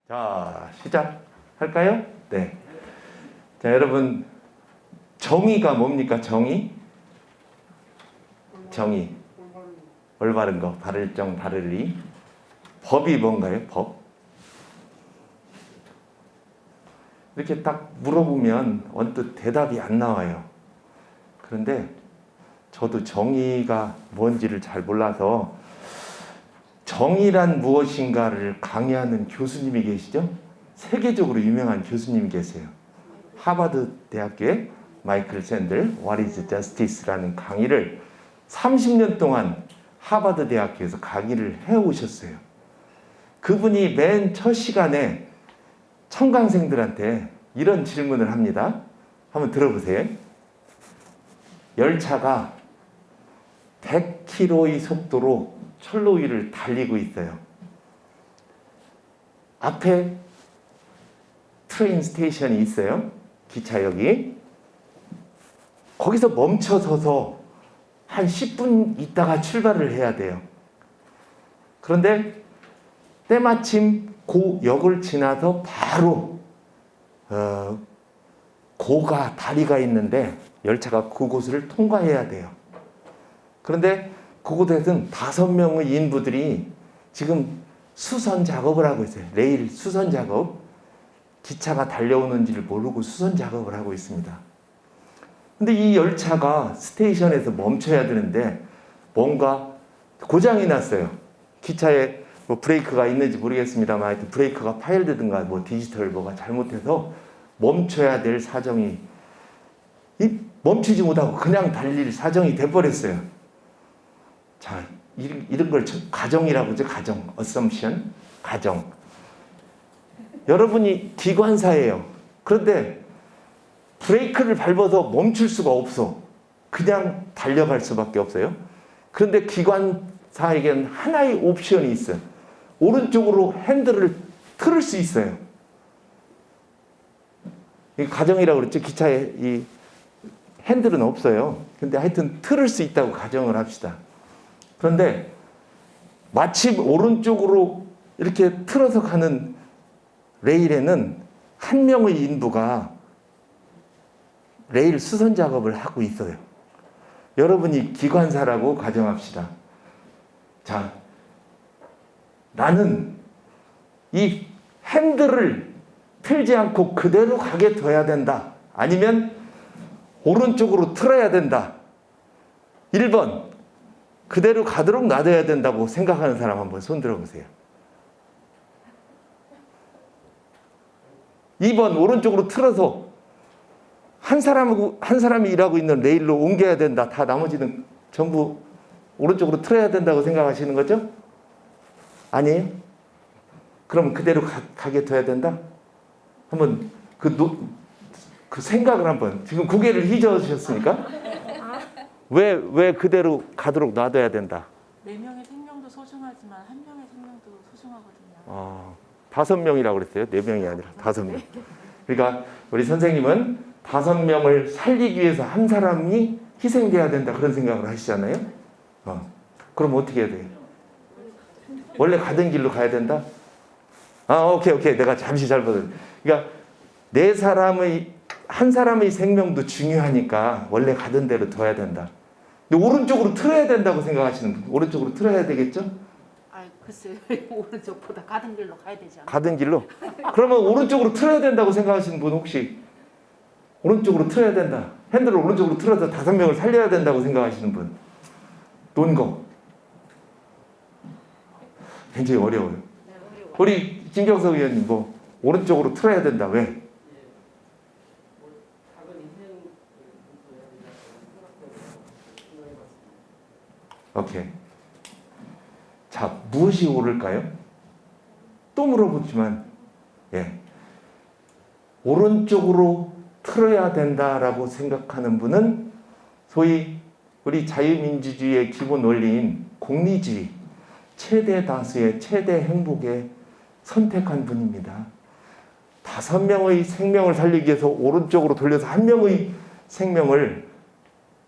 자, 시작할까요? 네. 자, 여러분, 정의가 뭡니까? 정의? 정의. 올바른 거, 바를 정, 바를 리. 법이 뭔가요? 법? 이렇게 딱 물어보면 언뜻 대답이 안 나와요. 그런데 저도 정의가 뭔지를 잘 몰라서 정의란 무엇인가를 강의하는 교수님이 계시죠? 세계적으로 유명한 교수님이 계세요. 하버드 대학교의 마이클 샌들 What is Justice라는 강의를 30년 동안 하버드 대학교에서 강의를 해오셨어요. 그분이 맨 첫 시간에 청강생들한테 이런 질문을 합니다. 한번 들어보세요. 열차가 100km의 속도로 철로 위를 달리고 있어요. 앞에 트레인 스테이션이 있어요. 기차역이. 거기서 멈춰서서 한 10분 있다가 출발을 해야 돼요. 그런데 때마침 그 역을 지나서 바로 고가 다리가 있는데 열차가 그곳을 통과해야 돼요. 그런데 그곳에서는 5명의 인부들이 지금 수선 작업을 하고 있어요. 레일 수선 작업. 기차가 달려오는지를 모르고 수선 작업을 하고 있습니다. 근데 이 열차가 스테이션에서 멈춰야 되는데 뭔가 고장이 났어요. 기차에 뭐 브레이크가 있는지 모르겠습니다만 하여튼 브레이크가 파열되든가 뭐 디지털 뭐가 잘못해서 멈춰야 될 사정이 멈추지 못하고 그냥 달릴 사정이 돼버렸어요. 자, 이런 걸 가정이라고 하죠. 가정, assumption, 가정. 여러분이 기관사예요. 그런데 브레이크를 밟아서 멈출 수가 없어. 그냥 달려갈 수밖에 없어요. 그런데 기관사에게는 하나의 옵션이 있어요. 오른쪽으로 핸들을 틀을 수 있어요. 가정이라고 그랬죠. 기차에 이 핸들은 없어요. 근데 하여튼 틀을 수 있다고 가정을 합시다. 그런데 마침 오른쪽으로 이렇게 틀어서 가는 레일에는 한 명의 인부가 레일 수선 작업을 하고 있어요. 여러분이 기관사라고 가정합시다. 자, 나는 이 핸들을 틀지 않고 그대로 가게 둬야 된다. 아니면 오른쪽으로 틀어야 된다. 1번, 그대로 가도록 놔둬야 된다고 생각하는 사람 한번 손 들어보세요. 2번, 오른쪽으로 틀어서 한 사람이 일하고 있는 레일로 옮겨야 된다. 다 나머지는 전부 오른쪽으로 틀어야 된다고 생각하시는 거죠? 아니에요? 그럼 그대로 가게 둬야 된다? 한번 그 생각을 한번 지금 고개를 휘저으셨으니까 왜 그대로 가도록 놔둬야 된다? 4명의 생명도 소중하지만 1명의 생명도 소중하거든요. 5명이라고 그랬어요. 4명이 아니라 5명. 그러니까 우리 선생님은 5명을 살리기 위해서 한 사람이 희생돼야 된다 그런 생각을 하시잖아요. 그럼 어떻게 해야 돼요? 원래 가던 길로 가야 된다? 오케이. 내가 잠시 잘못했어요. 그러니까 한 사람의 생명도 중요하니까 원래 가던 대로 둬야 된다. 근데 오른쪽으로 틀어야 된다고 생각하시는 분, 오른쪽으로 틀어야 되겠죠? 글쎄요. 오른쪽보다 가던 길로 가야 되지 않나요? 가던 길로? 그러면 오른쪽으로 틀어야 된다고 생각하시는 분 혹시 오른쪽으로 틀어야 된다. 핸들을 오른쪽으로 틀어서 5명을 살려야 된다고 생각하시는 분. 논거. 굉장히 어려워요. 우리 김경석 의원님 뭐 오른쪽으로 틀어야 된다. 왜? 오케이. 자, 무엇이 옳을까요? 또 물어보지만, 오른쪽으로 틀어야 된다라고 생각하는 분은 소위 우리 자유민주주의의 기본 원리인 공리주의, 최대 다수의 최대 행복에 선택한 분입니다. 5명의 생명을 살리기 위해서 오른쪽으로 돌려서 1명의 생명을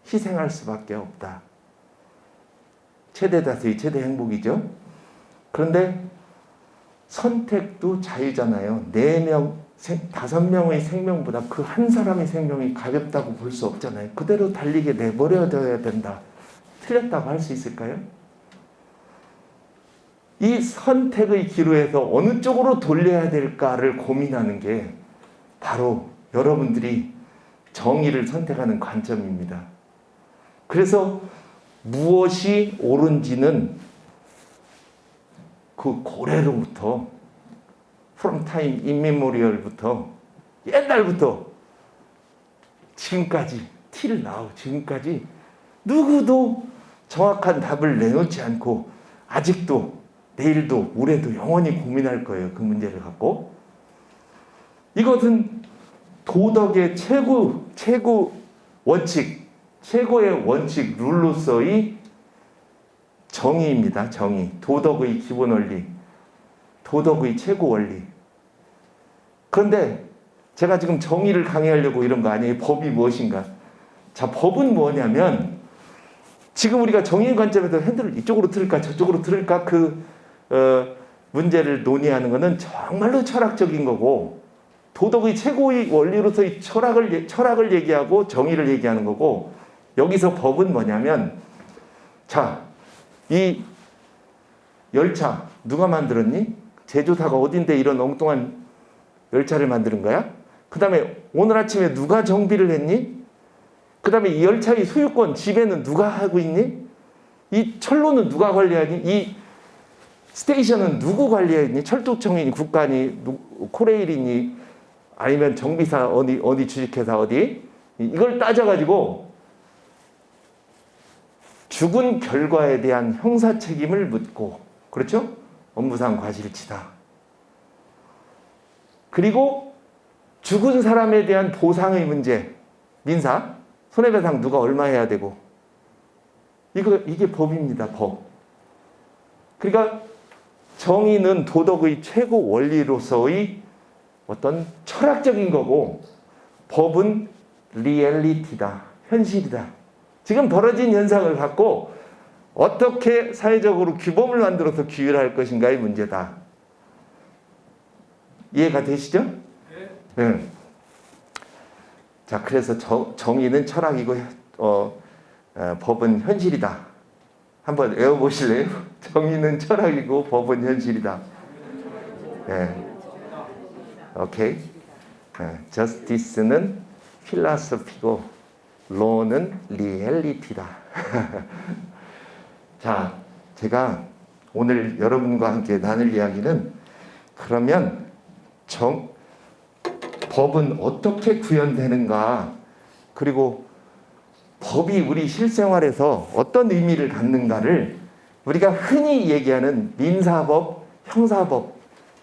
희생할 수밖에 없다. 최대 다수의 최대 행복이죠. 그런데 선택도 자유잖아요. 4명, 5명의 생명보다 그 한 사람의 생명이 가볍다고 볼 수 없잖아요. 그대로 달리게 내버려둬야 된다. 틀렸다고 할 수 있을까요? 이 선택의 기로에서 어느 쪽으로 돌려야 될까를 고민하는 게 바로 여러분들이 정의를 선택하는 관점입니다. 그래서 무엇이 옳은지는 그 고래로부터 from time immemorial부터 옛날부터 지금까지 till now 지금까지 누구도 정확한 답을 내놓지 않고 아직도 내일도 모레도 영원히 고민할 거예요. 그 문제를 갖고. 이것은 도덕의 최고 원칙, 최고의 원칙 룰로서의 정의입니다. 정의. 도덕의 기본 원리. 도덕의 최고 원리. 그런데 제가 지금 정의를 강의하려고 이런 거 아니에요. 법이 무엇인가. 자, 법은 뭐냐면 지금 우리가 정의 관점에서 핸들을 이쪽으로 틀을까 저쪽으로 틀을까 문제를 논의하는 것은 정말로 철학적인 거고 도덕의 최고의 원리로서의 철학을 얘기하고 정의를 얘기하는 거고 여기서 법은 뭐냐면 자, 이 열차 누가 만들었니? 제조사가 어딘데 이런 엉뚱한 열차를 만드는 거야? 그 다음에 오늘 아침에 누가 정비를 했니? 그 다음에 이 열차의 소유권 지배는 누가 하고 있니? 이 철로는 누가 관리하니? 이 스테이션은 누구 관리했니? 철도청이니 국가니 코레일이니 아니면 정비사 어디 주식회사 어디? 이걸 따져가지고 죽은 결과에 대한 형사 책임을 묻고 그렇죠? 업무상 과실치사. 그리고 죽은 사람에 대한 보상의 문제 민사 손해배상 누가 얼마 해야 되고 이게 법입니다. 법. 그러니까 정의는 도덕의 최고 원리로서의 어떤 철학적인 거고 법은 리얼리티다. 현실이다. 지금 벌어진 현상을 갖고 어떻게 사회적으로 규범을 만들어서 규율할 것인가의 문제다. 이해가 되시죠? 네. 자, 그래서 정의는 철학이고 법은 현실이다. 한번 외워보실래요? 정의는 철학이고 법은 현실이다. 네. 오케이. Justice는 필라소피고 law는 리얼리티다. 자, 제가 오늘 여러분과 함께 나눌 이야기는 그러면 법은 어떻게 구현되는가 그리고 법이 우리 실생활에서 어떤 의미를 갖는가를 우리가 흔히 얘기하는 민사법, 형사법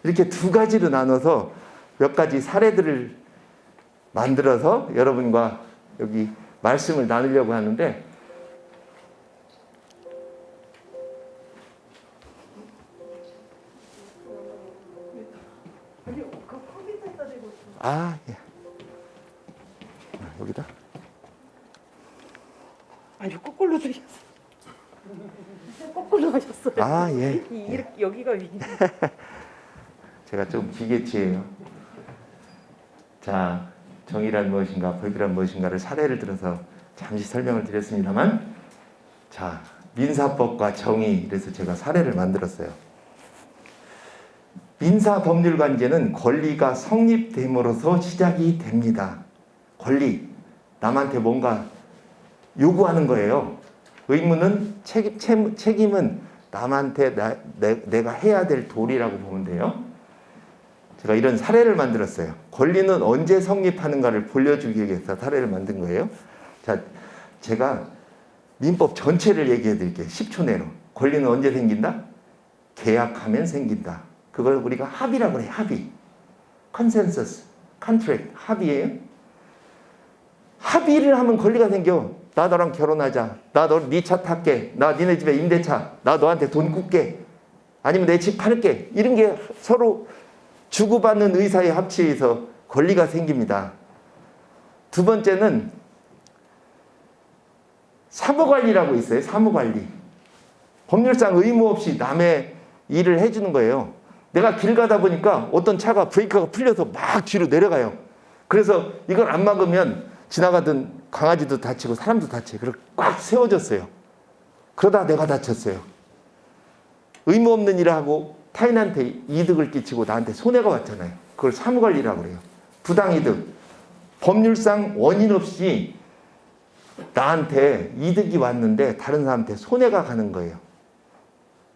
이렇게 두 가지로 나눠서 몇 가지 사례들을 만들어서 여러분과 여기 말씀을 나누려고 하는데 예. 여기다. 아니 거꾸로 들렸어. 거꾸로 하셨어요. 예. 이렇게 여기가 위. 제가 좀 기계치예요. 자, 정의란 무엇인가, 법이란 무엇인가를 사례를 들어서 잠시 설명을 드렸습니다만, 자, 민사법과 정의, 그래서 제가 사례를 만들었어요. 민사법률 관계는 권리가 성립됨으로써 시작이 됩니다. 권리, 남한테 뭔가 요구하는 거예요. 의무는 책임은 남한테 내가 해야 될 도리라고 보면 돼요. 제가 이런 사례를 만들었어요. 권리는 언제 성립하는가를 보여주기 위해서 사례를 만든 거예요. 자, 제가 민법 전체를 얘기해 드릴게요. 10초 내로. 권리는 언제 생긴다? 계약하면 생긴다. 그걸 우리가 합의라고 그래요. 합의. 컨센서스, 컨트랙트, 합의예요. 합의를 하면 권리가 생겨. 나 너랑 결혼하자. 나 네 차 탈게. 나 니네 집에 임대차. 나 너한테 돈 꿀게. 아니면 내 집 팔게. 이런 게 서로 주고받는 의사의 합치에서 권리가 생깁니다. 두 번째는 사무관리라고 있어요. 사무관리. 법률상 의무 없이 남의 일을 해주는 거예요. 내가 길 가다 보니까 어떤 차가 브레이크가 풀려서 막 뒤로 내려가요. 그래서 이걸 안 막으면 지나가던 강아지도 다치고 사람도 다쳐요. 그래서 꽉 세워졌어요. 그러다 내가 다쳤어요. 의무 없는 일을 하고 타인한테 이득을 끼치고 나한테 손해가 왔잖아요. 그걸 사무관리라고 그래요. 부당이득. 법률상 원인 없이 나한테 이득이 왔는데 다른 사람한테 손해가 가는 거예요.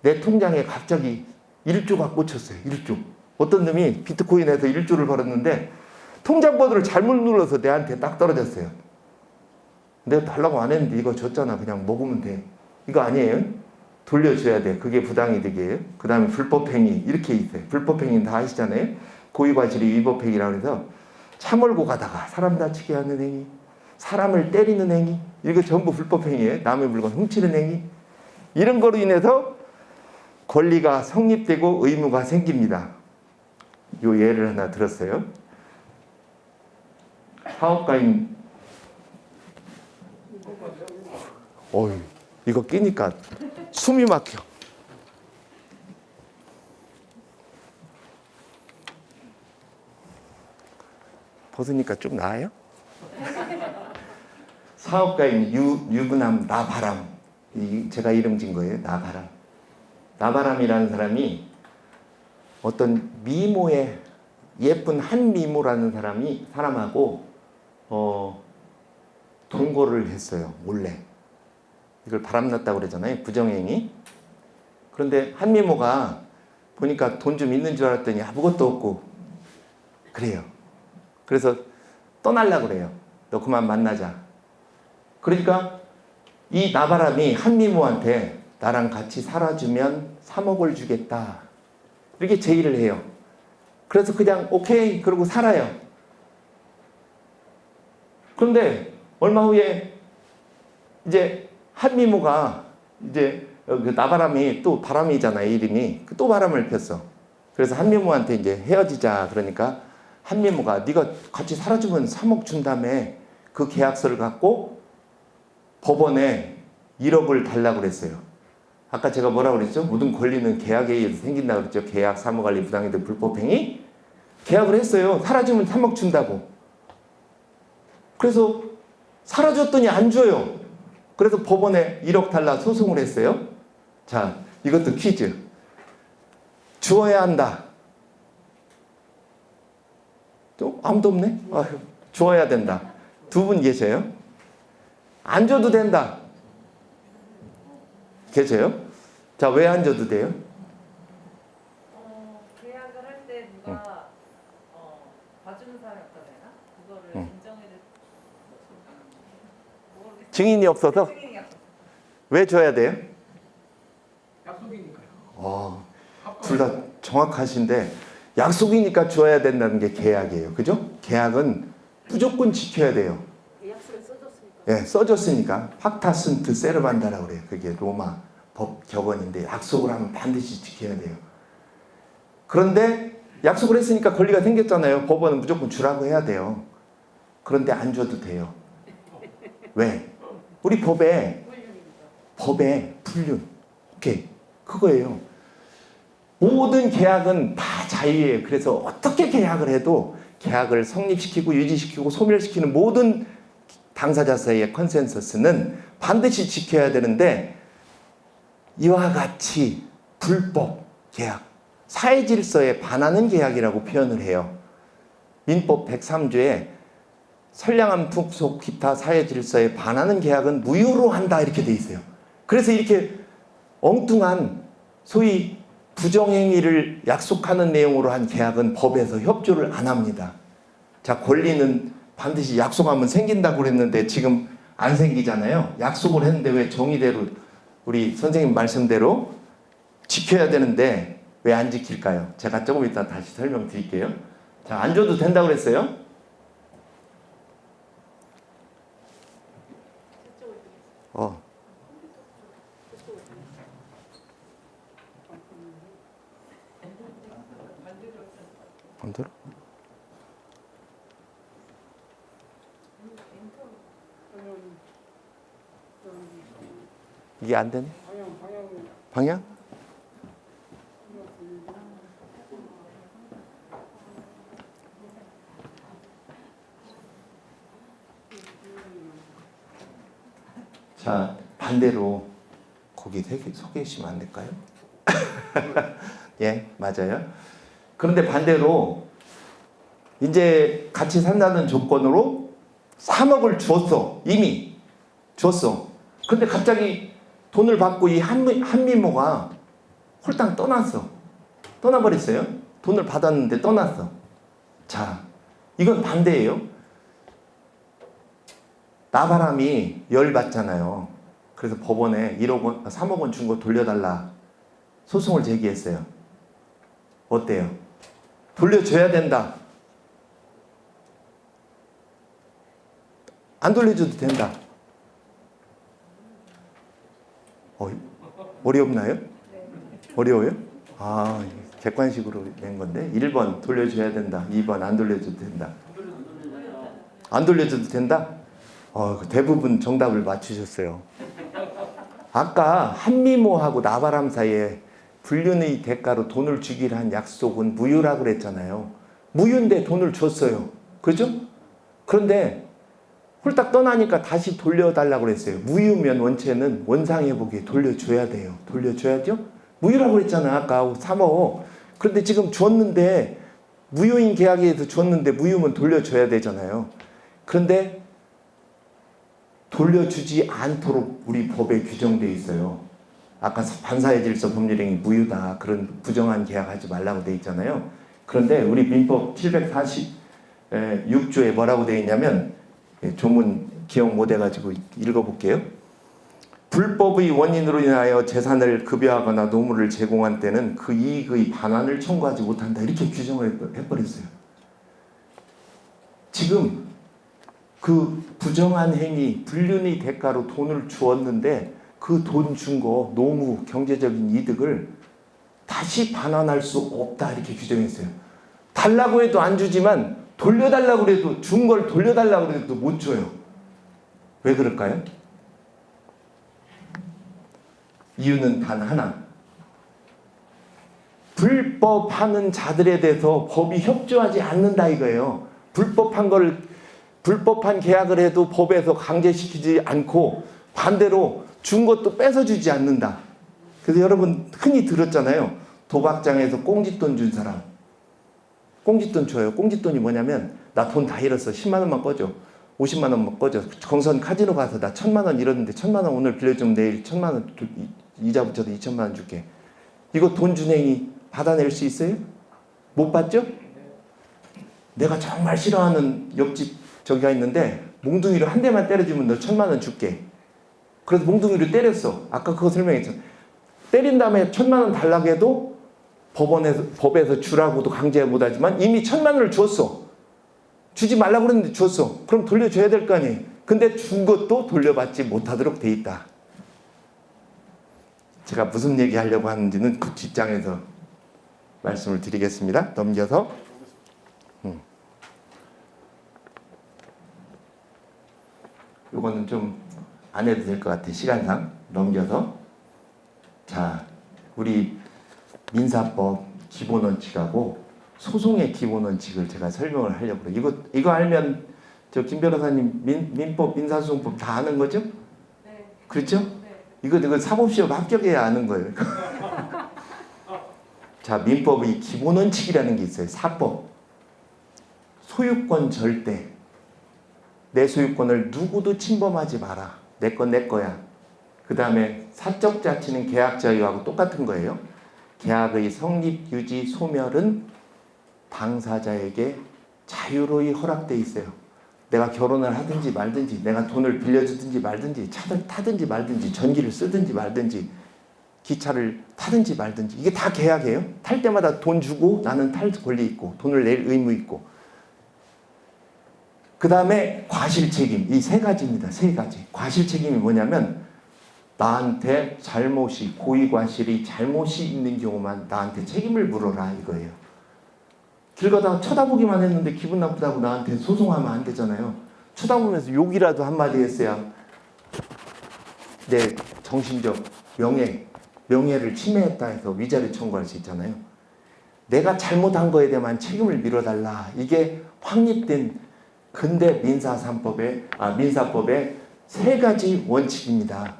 내 통장에 갑자기 1조가 꽂혔어요. 1조. 어떤 놈이 비트코인에서 1조를 벌었는데 통장 번호를 잘못 눌러서 내한테 딱 떨어졌어요. 내가 달라고 안 했는데 이거 줬잖아. 그냥 먹으면 돼. 이거 아니에요? 돌려줘야 돼. 그게 부당이득이에요. 그 다음에 불법행위 이렇게 있어요. 불법행위는 다 아시잖아요. 고의과실이 위법행위라고 해서 차 몰고 가다가 사람 다치게 하는 행위, 사람을 때리는 행위, 이거 전부 불법행위예요. 남의 물건 훔치는 행위. 이런 거로 인해서 권리가 성립되고 의무가 생깁니다. 요 예를 하나 들었어요. 사업가인 어이, 이거 끼니까 숨이 막혀. 벗으니까 좀 나아요? 사업가인 유부남 나바람. 제가 이름 진 거예요. 나바람. 나바람이라는 사람이 어떤 미모의 예쁜 한 미모라는 사람하고 동거를 했어요. 몰래. 이걸 바람났다고 그러잖아요. 부정행위. 그런데 한 미모가 보니까 돈 좀 있는 줄 알았더니 아무것도 없고 그래요. 그래서 떠나려고 그래요. 너 그만 만나자. 그러니까 이 나바람이 한미모한테 나랑 같이 살아주면 3억을 주겠다. 이렇게 제의를 해요. 그래서 그냥 오케이 그러고 살아요. 그런데 얼마 후에 이제 한미모가 이제 그 나바람이 또 바람이잖아요. 이름이. 또 바람을 폈어. 그래서 한미모한테 이제 헤어지자 그러니까 한미모가 네가 같이 살아주면 3억 준다며 그 계약서를 갖고 법원에 1억을 달라고 그랬어요. 아까 제가 뭐라고 그랬죠? 모든 권리는 계약에 의해서 생긴다고 그랬죠. 계약, 사무관리, 부당이득, 불법행위. 계약을 했어요. 사라지면 3억 준다고. 그래서 사라졌더니 안 줘요. 그래서 법원에 1억 달라 소송을 했어요. 자, 이것도 퀴즈. 주어야 한다. 또 아무도 없네? 아휴, 주어야 된다. 두 분 계세요? 안 줘도 된다. 계세요? 자, 왜 안 줘도 돼요? 계약을 할 때 누가 봐주는 사람이 없다 되나? 그거를 인정해야 될 증인이 없어서? 증인이 없어. 왜 줘야 돼요? 약속이니까요. 둘 다 정확하신데 약속이니까 줘야 된다는 게 계약이에요. 그죠? 계약은 무조건 지켜야 돼요. 약속을 써줬으니까. 예, 써줬으니까 팍타슨트 세르반다라고 그래요. 그게 로마 법 격언인데 약속을 하면 반드시 지켜야 돼요. 그런데 약속을 했으니까 권리가 생겼잖아요. 법원은 무조건 주라고 해야 돼요. 그런데 안 줘도 돼요. 왜? 우리 법에 불륜. 오케이. 그거예요. 모든 계약은 다 자유예요. 그래서 어떻게 계약을 해도 계약을 성립시키고 유지시키고 소멸시키는 모든 당사자 사이의 컨센서스는 반드시 지켜야 되는데 이와 같이 불법 계약, 사회질서에 반하는 계약이라고 표현을 해요. 민법 103조에 선량한 풍속 기타 사회질서에 반하는 계약은 무효로 한다 이렇게 돼 있어요. 그래서 이렇게 엉뚱한 소위 부정행위를 약속하는 내용으로 한 계약은 법에서 협조를 안 합니다. 자, 권리는 반드시 약속하면 생긴다고 그랬는데 지금 안 생기잖아요. 약속을 했는데 왜 정의대로 우리 선생님 말씀대로 지켜야 되는데 왜 안 지킬까요? 제가 조금 이따 다시 설명드릴게요. 자, 안 줘도 된다고 그랬어요? 반대로? 이게 안 되네? 방향? 자, 반대로 거기 서 계시면 안 될까요? 예, 맞아요. 그런데 반대로 이제 같이 산다는 조건으로 3억을 줬어. 이미 줬어. 근데 갑자기 돈을 받고 이 한미모가 홀딱 떠났어. 떠나버렸어요. 돈을 받았는데 떠났어. 자, 이건 반대예요. 나바람이 열받잖아요. 그래서 법원에 1억 원, 3억 원 준 거 돌려달라 소송을 제기했어요. 어때요? 돌려줘야 된다. 안 돌려줘도 된다. 어렵나요? 어려워요? 아, 객관식으로 낸 건데 1번 돌려줘야 된다. 2번 안 돌려줘도 된다. 안 돌려줘도 된다? 대부분 정답을 맞추셨어요. 아까 한미모하고 나바람 사이에 불륜의 대가로 돈을 주기로 한 약속은 무효라고 그랬잖아요. 무효인데 돈을 줬어요. 그죠? 그런데 홀딱 떠나니까 다시 돌려달라고 그랬어요. 무효면 원체는 원상회복에 돌려줘야 돼요. 돌려줘야죠? 무효라고 그랬잖아. 아까 3억. 그런데 지금 줬는데 무효인 계약에서 줬는데 무효면 돌려줘야 되잖아요. 그런데 돌려주지 않도록 우리 법에 규정되어 있어요. 아까 반사회 질서 법률행위 무효다. 그런 부정한 계약하지 말라고 되어 있잖아요. 그런데 우리 민법 746조에 뭐라고 되어 있냐면 조문 기억 못 해가지고 읽어볼게요. 불법의 원인으로 인하여 재산을 급여하거나 노무를 제공한 때는 그 이익의 반환을 청구하지 못한다. 이렇게 규정을 해버렸어요. 지금 그 부정한 행위, 불륜의 대가로 돈을 주었는데 그 돈 준 거 노무 경제적인 이득을 다시 반환할 수 없다. 이렇게 규정했어요. 달라고 해도 안 주지만 돌려달라고 해도 준 걸 돌려달라고 해도 못 줘요. 왜 그럴까요? 이유는 단 하나. 불법하는 자들에 대해서 법이 협조하지 않는다 이거예요. 불법한 계약을 해도 법에서 강제시키지 않고 반대로 준 것도 뺏어주지 않는다. 그래서 여러분 흔히 들었잖아요. 도박장에서 꽁짓돈 준 사람. 꽁짓돈 줘요. 꽁짓돈이 뭐냐면 나 돈 다 잃었어. 10만 원만 꺼줘. 50만 원만 꺼줘. 정선 카지노 가서 나 1,000만 원 잃었는데 1,000만 원 오늘 빌려주면 내일 1,000만 원 이자 붙여서 2,000만 원 줄게. 이거 돈 준행이 받아낼 수 있어요? 못 받죠? 내가 정말 싫어하는 옆집 저기가 있는데 몽둥이로 한 대만 때려주면 너 1,000만 원 줄게. 그래서 몽둥이로 때렸어. 아까 그거 설명했죠. 때린 다음에 1,000만 원 달라고 해도 법에서 주라고도 강제 못하지만 이미 1,000만 원을 줬어. 주지 말라고 그랬는데 줬어. 그럼 돌려줘야 될 거 아니에요. 근데 준 것도 돌려받지 못하도록 돼 있다. 제가 무슨 얘기 하려고 하는지는 그 뒷장에서 말씀을 드리겠습니다. 넘겨서 이거는 좀 안 해도 될 것 같아. 시간상 넘겨서. 자, 우리 민사법 기본 원칙하고 소송의 기본 원칙을 제가 설명을 하려고 그래요. 이거 알면 저 김 변호사님 민법 민사소송법 다 아는 거죠? 네. 그렇죠? 네. 이거 사법시험 합격해야 아는 거예요. 자, 민법의 기본 원칙이라는 게 있어요. 사법. 소유권 절대. 내 소유권을 누구도 침범하지 마라. 내 건 내 거야. 그 다음에 사적 자치는 계약 자유하고 똑같은 거예요. 계약의 성립, 유지, 소멸은 당사자에게 자유로이 허락돼 있어요. 내가 결혼을 하든지 말든지, 내가 돈을 빌려주든지 말든지, 차를 타든지 말든지, 전기를 쓰든지 말든지, 기차를 타든지 말든지, 이게 다 계약이에요. 탈 때마다 돈 주고 나는 탈 권리 있고 돈을 낼 의무 있고. 그 다음에 과실책임. 이 세 가지입니다. 세 가지. 과실책임이 뭐냐면 나한테 잘못이, 고의과실이 잘못이 있는 경우만 나한테 책임을 물어라 이거예요. 길 가다가 쳐다보기만 했는데 기분 나쁘다고 나한테 소송하면 안 되잖아요. 쳐다보면서 욕이라도 한마디 했어야 내 정신적 명예를 침해했다 해서 위자료 청구할 수 있잖아요. 내가 잘못한 거에 대한 책임을 밀어달라. 이게 확립된 근대 민사법의 세 가지 원칙입니다.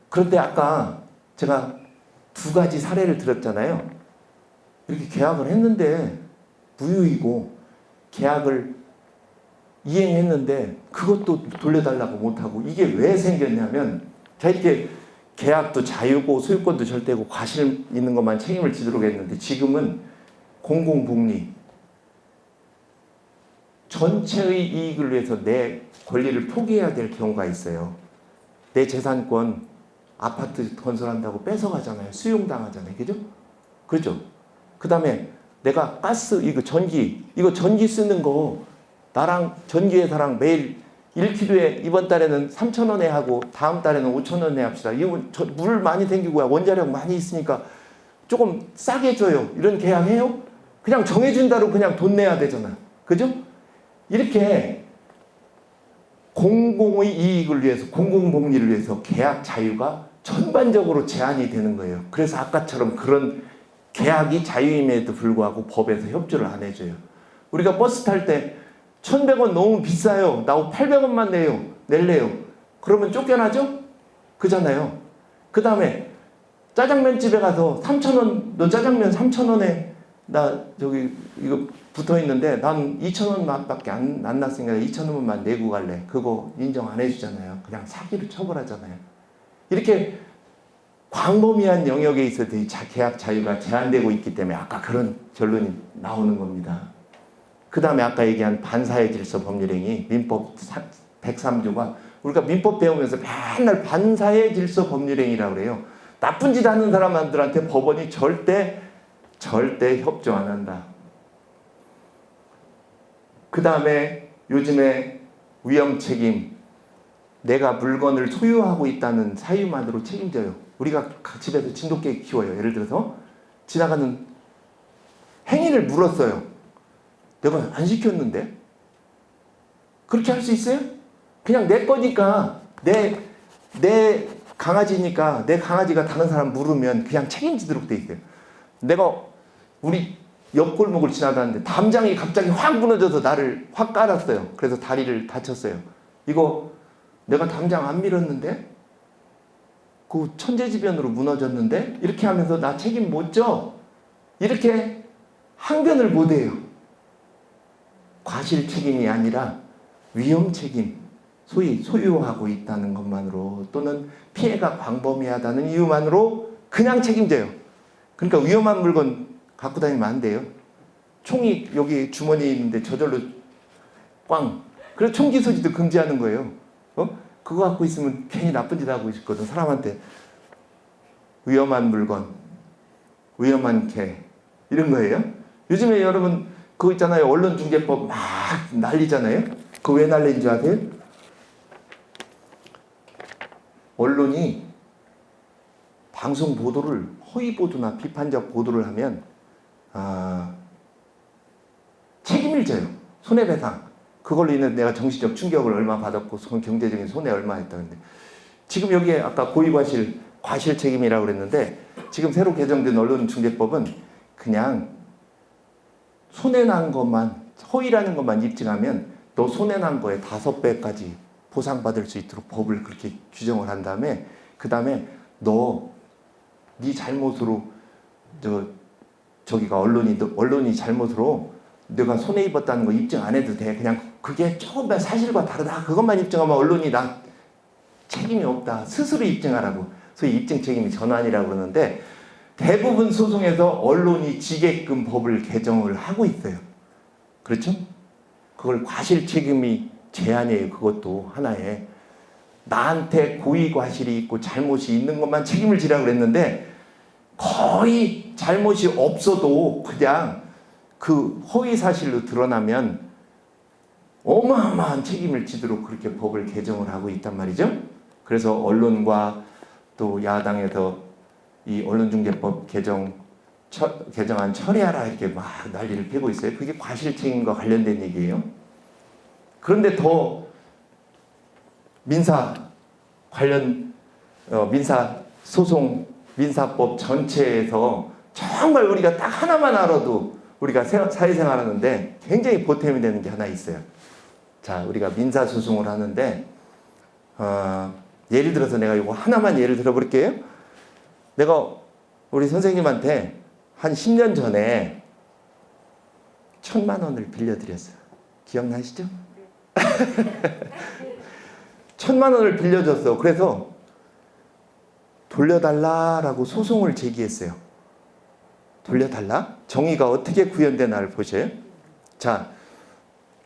그런데 아까 제가 두 가지 사례를 들었잖아요. 이렇게 계약을 했는데 무효이고 계약을 이행했는데 그것도 돌려달라고 못하고 이게 왜 생겼냐면 자 이렇게 계약도 자유고 소유권도 절대고 과실 있는 것만 책임을 지도록 했는데 지금은 공공복리 전체의 이익을 위해서 내 권리를 포기해야 될 경우가 있어요. 내 재산권 아파트 건설한다고 뺏어가잖아요. 수용당하잖아요. 그죠? 그죠? 그 다음에 내가 가스 이거 전기 쓰는 거 나랑 전기회사랑 매일 1kg에 이번 달에는 3,000원에 하고 다음 달에는 5,000원에 합시다. 이거 물 많이 생기고 원자력 많이 있으니까 조금 싸게 줘요. 이런 계약해요? 그냥 정해준다로 그냥 돈 내야 되잖아. 그죠? 이렇게 공공의 이익을 위해서 공공복리를 위해서 계약 자유가 전반적으로 제한이 되는 거예요. 그래서 아까처럼 그런 계약이 자유임에도 불구하고 법에서 협조를 안 해줘요. 우리가 버스 탈 때 1,100원 너무 비싸요. 나 800원만 낼래요. 그러면 쫓겨나죠? 그잖아요. 그 다음에 짜장면 집에 가서 3,000원, 너 짜장면 3,000원에 나 저기 이거 붙어 있는데 난 2,000원밖에 안 났으니까 2,000원만 내고 갈래. 그거 인정 안 해주잖아요. 그냥 사기로 처벌하잖아요. 이렇게 광범위한 영역에 있어서 계약 자유가 제한되고 있기 때문에 아까 그런 결론이 나오는 겁니다. 그 다음에 아까 얘기한 반사회 질서 법률행위 민법 103조가 우리가 민법 배우면서 맨날 반사회 질서 법률행위라고 그래요. 나쁜 짓 하는 사람들한테 법원이 절대 협조 안 한다. 그 다음에 요즘에 위험책임 내가 물건을 소유하고 있다는 사유만으로 책임져요. 우리가 집에서 진돗개 키워요. 예를 들어서 지나가는 행인을 물었어요. 내가 안 시켰는데 그렇게 할 수 있어요? 그냥 내 거니까 내 강아지니까 내 강아지가 다른 사람 물으면 그냥 책임지도록 돼 있어요. 내가 우리 옆 골목을 지나가는데 담장이 갑자기 확 무너져서 나를 확 깔았어요. 그래서 다리를 다쳤어요. 이거 내가 담장 안 밀었는데 그 천재지변으로 무너졌는데 이렇게 하면서 나 책임 못 져. 이렇게 항변을 못 해요. 과실 책임이 아니라 위험 책임, 소위 소유하고 있다는 것만으로 또는 피해가 광범위하다는 이유만으로 그냥 책임져요. 그러니까 위험한 물건 갖고 다니면 안 돼요. 총이 여기 주머니에 있는데 저절로 꽝. 그래서 총기 소지도 금지하는 거예요. 그거 갖고 있으면 괜히 나쁜 짓 하고 있거든. 사람한테 위험한 물건, 위험한 개 이런 거예요. 요즘에 여러분 그거 있잖아요. 언론중재법 막 난리잖아요. 그거 왜 난리인 줄 아세요? 언론이 방송 보도를 허위 보도나 비판적 보도를 하면 책임을 져요. 손해배상. 그걸로 인해 내가 정신적 충격을 얼마 받았고 경제적인 손해 얼마 했다는데 지금 여기에 아까 고의과실 과실 책임이라고 그랬는데 지금 새로 개정된 언론중재법은 그냥 손해난 것만 허위라는 것만 입증하면 너 손해난 거에 5배까지 보상받을 수 있도록 법을 그렇게 규정을 한 다음에 그 다음에 너 네 잘못으로 저기가 언론이 잘못으로 내가 손해 입었다는 거 입증 안 해도 돼. 그냥 그게 조금만 사실과 다르다. 그것만 입증하면 언론이 나 책임이 없다. 스스로 입증하라고. 소위 입증 책임이 전환이라고 그러는데 대부분 소송에서 언론이 지게끔 법을 개정을 하고 있어요. 그렇죠? 그걸 과실 책임이 제한이에요. 그것도 하나의. 나한테 고의 과실이 있고 잘못이 있는 것만 책임을 지라고 그랬는데 거의 잘못이 없어도 그냥 그 허위 사실로 드러나면 어마어마한 책임을 지도록 그렇게 법을 개정을 하고 있단 말이죠. 그래서 언론과 또 야당에서 이 언론중재법 개정안 처리하라 이렇게 막 난리를 피고 있어요. 그게 과실 책임과 관련된 얘기예요. 그런데 더 민사 관련 민사 소송 민사법 전체에서 정말 우리가 딱 하나만 알아도 우리가 사회생활하는데 굉장히 보탬이 되는 게 하나 있어요. 자, 우리가 민사소송을 하는데 예를 들어서 내가 이거 하나만 예를 들어볼게요. 내가 우리 선생님한테 한 10년 전에 1,000만 원을 빌려드렸어요. 기억나시죠? 1,000만 원을 빌려줬어. 그래서 돌려달라라고 소송을 제기했어요. 돌려달라? 정의가 어떻게 구현되나를 보셔요. 자,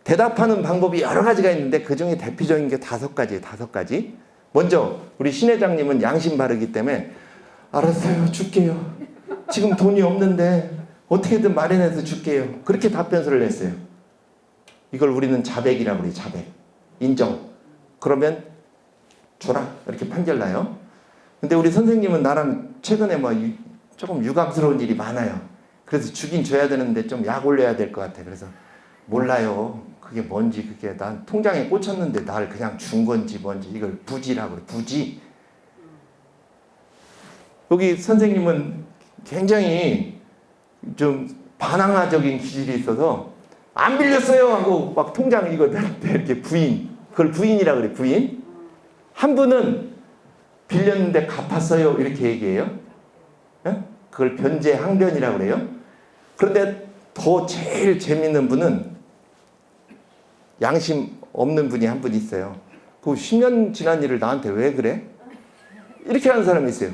대답하는 방법이 여러 가지가 있는데 그 중에 대표적인 게 5가지예요. 5가지. 먼저 우리 신 회장님은 양심 바르기 때문에 알았어요. 줄게요. 지금 돈이 없는데 어떻게든 마련해서 줄게요. 그렇게 답변서를 냈어요. 이걸 우리는 자백이라고 그래요. 자백. 인정. 그러면 줘라. 이렇게 판결 나요. 근데 우리 선생님은 나랑 최근에 뭐 조금 유감스러운 일이 많아요. 그래서 주긴 줘야 되는데 좀 약 올려야 될 것 같아. 그래서 몰라요. 그게 뭔지 그게 난 통장에 꽂혔는데 날 그냥 준 건지 뭔지 이걸 부지라고 그래. 부지. 여기 선생님은 굉장히 좀 반항아적인 기질이 있어서 안 빌렸어요 하고 막 통장 이거 이렇게 부인. 그걸 부인이라고 그래. 부인. 한 분은 빌렸는데 갚았어요 이렇게 얘기해요. 예? 그걸 변제 항변이라고 그래요. 그런데 더 제일 재밌는 분은 양심 없는 분이 한 분 있어요. 그 10년 지난 일을 나한테 왜 그래? 이렇게 하는 사람이 있어요.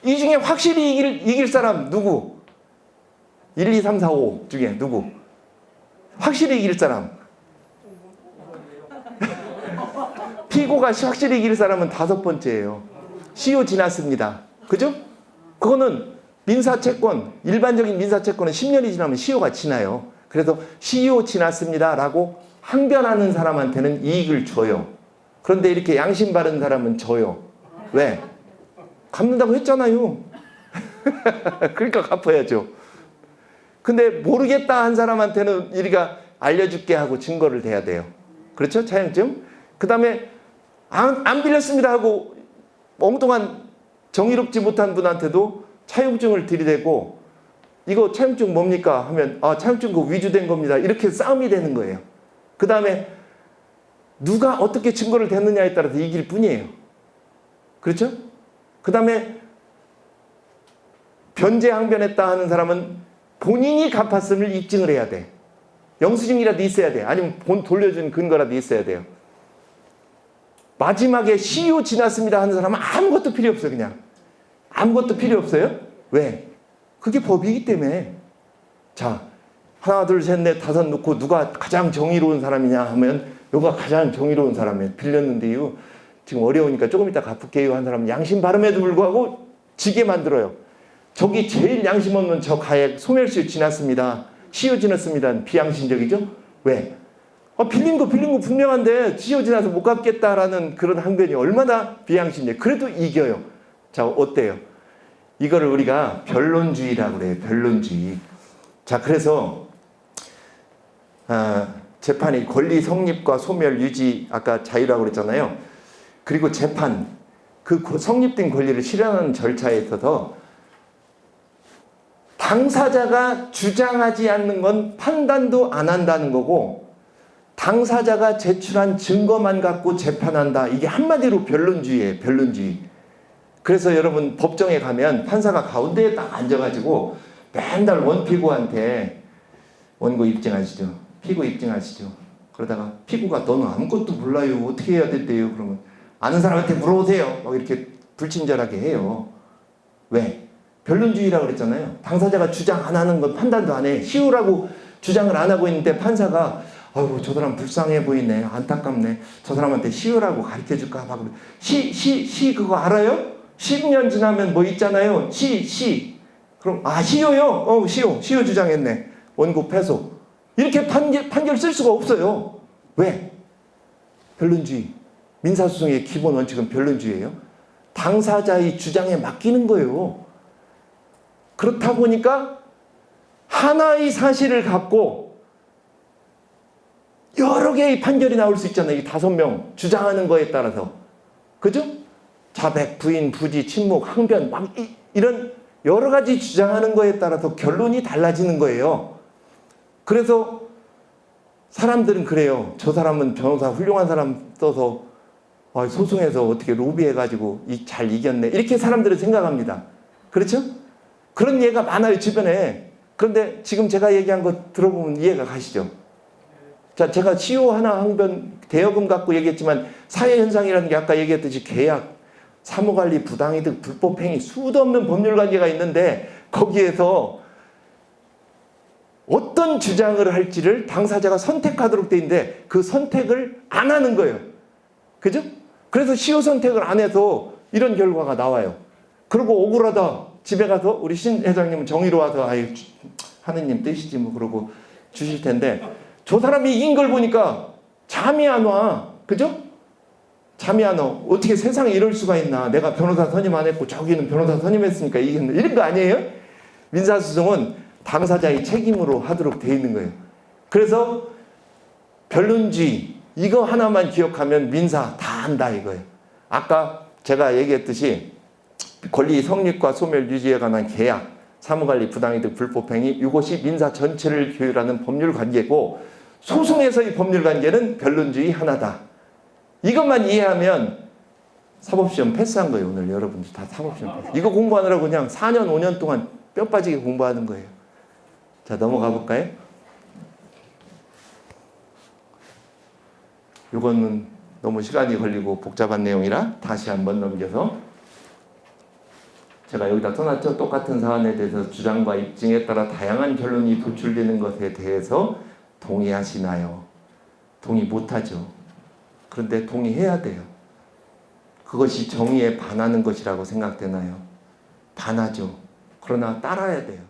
이 중에 확실히 이길 사람 누구? 1, 2, 3, 4, 5 중에 누구? 확실히 이길 사람. 피고가 확실히 이길 사람은 5번째예요. 시효 지났습니다. 그죠? 그거는 민사채권, 일반적인 민사채권은 10년이 지나면 시효가 지나요. 그래서 시효 지났습니다 라고 항변하는 사람한테는 이익을 줘요. 그런데 이렇게 양심 바른 사람은 져요. 왜? 갚는다고 했잖아요. 그러니까 갚아야죠. 근데 모르겠다 한 사람한테는 우리가 알려줄게 하고 증거를 대야 돼요. 그렇죠? 차용증. 그 다음에 안 빌렸습니다 하고 엉뚱한 정의롭지 못한 분한테도 차용증을 들이대고 이거 차용증 뭡니까? 하면 차용증 그 위조된 겁니다. 이렇게 싸움이 되는 거예요. 그 다음에 누가 어떻게 증거를 댔느냐에 따라서 이길 뿐이에요. 그렇죠? 그 다음에 변제 항변했다 하는 사람은 본인이 갚았음을 입증을 해야 돼. 영수증이라도 있어야 돼. 아니면 돈 돌려준 근거라도 있어야 돼요. 마지막에 시효 지났습니다 하는 사람은 아무것도 필요 없어요. 그냥 아무것도 필요 없어요. 왜? 그게 법이기 때문에. 자, 하나 둘 셋 넷 다섯 놓고 누가 가장 정의로운 사람이냐 하면 요가 가장 정의로운 사람이에요. 빌렸는데요 지금 어려우니까 조금 이따 갚을게요 한 사람은 양심 바름에도 불구하고 지게 만들어요. 저기 제일 양심 없는 저 가액 소멸시효 지났습니다. 시효 지났습니다. 비양심적이죠? 왜? 빌린 거 분명한데 시효 지나서 못 갚겠다라는 그런 항변이 얼마나 비양심이에요. 그래도 이겨요. 자, 어때요? 이거를 우리가 변론주의라고 그래요. 변론주의. 자, 그래서 재판이 권리 성립과 소멸 유지 아까 자유라고 그랬잖아요. 그리고 재판 그 성립된 권리를 실현하는 절차에 있어서 당사자가 주장하지 않는 건 판단도 안 한다는 거고 당사자가 제출한 증거만 갖고 재판한다. 이게 한마디로 변론주의예요. 변론주의. 그래서 여러분 법정에 가면 판사가 가운데에 딱 앉아가지고 맨날 원피고한테 원고 입증하시죠. 피고 입증하시죠. 그러다가 피고가 너는 아무것도 몰라요. 어떻게 해야 된대요. 그러면 아는 사람한테 물어보세요. 막 이렇게 불친절하게 해요. 왜? 변론주의라고 그랬잖아요. 당사자가 주장 안 하는 건 판단도 안 해. 시효라고 주장을 안 하고 있는데 판사가 아이고 저 사람 불쌍해 보이네. 안타깝네. 저 사람한테 시효라고 가르쳐줄까? 막 시 그거 알아요? 10년 지나면 뭐 있잖아요. 그럼 시효요? 시효 주장했네. 원고 패소. 이렇게 판결 쓸 수가 없어요. 왜? 변론주의. 민사소송의 기본 원칙은 변론주의예요. 당사자의 주장에 맡기는 거예요. 그렇다 보니까 하나의 사실을 갖고 여러 개의 판결이 나올 수 있잖아요. 이 5명 주장하는 거에 따라서. 그죠? 자백, 부인, 부지, 침묵, 항변 막 이런 여러 가지 주장하는 거에 따라서 결론이 달라지는 거예요. 그래서 사람들은 그래요. 저 사람은 변호사 훌륭한 사람 써서 소송해서 어떻게 로비해가지고 잘 이겼네. 이렇게 사람들은 생각합니다. 그렇죠? 그런 예가 많아요, 주변에. 그런데 지금 제가 얘기한 거 들어보면 이해가 가시죠? 자, 제가 시효 하나 항변 대여금 갖고 얘기했지만 사회현상이라는 게 아까 얘기했듯이 계약, 사무관리, 부당이득, 불법행위 수도 없는 법률관계가 있는데 거기에서 어떤 주장을 할지를 당사자가 선택하도록 돼 있는데 그 선택을 안 하는 거예요. 그죠? 그래서 시효 선택을 안 해서 이런 결과가 나와요. 그리고 억울하다. 집에 가서 우리 신 회장님은 정의로 와서 아유 하느님 뜻이지 뭐 그러고 주실 텐데 저 사람이 이긴 걸 보니까 잠이 안 와. 그죠? 잠이 안 와. 어떻게 세상에 이럴 수가 있나. 내가 변호사 선임 안 했고 저기는 변호사 선임했으니까 이겼네. 이런 거 아니에요? 민사소송은 당사자의 책임으로 하도록 돼 있는 거예요. 그래서 변론주의 이거 하나만 기억하면 민사 다 한다 이거예요. 아까 제가 얘기했듯이 권리 성립과 소멸 유지에 관한 계약, 사무관리, 부당이득, 불법행위 이것이 민사 전체를 규율하는 법률관계고 소송에서의 법률관계는 변론주의 하나다. 이것만 이해하면 사법시험 패스한 거예요. 오늘 여러분들 다 사법시험 패스. 이거 공부하느라고 그냥 4년 5년 동안 뼈 빠지게 공부하는 거예요. 자, 넘어가 볼까요? 이거는 너무 시간이 걸리고 복잡한 내용이라 다시 한번 넘겨서 제가 여기다 써놨죠. 똑같은 사안에 대해서 주장과 입증에 따라 다양한 결론이 도출되는 것에 대해서 동의하시나요? 동의 못하죠. 그런데 동의해야 돼요. 그것이 정의에 반하는 것이라고 생각되나요? 반하죠. 그러나 따라야 돼요.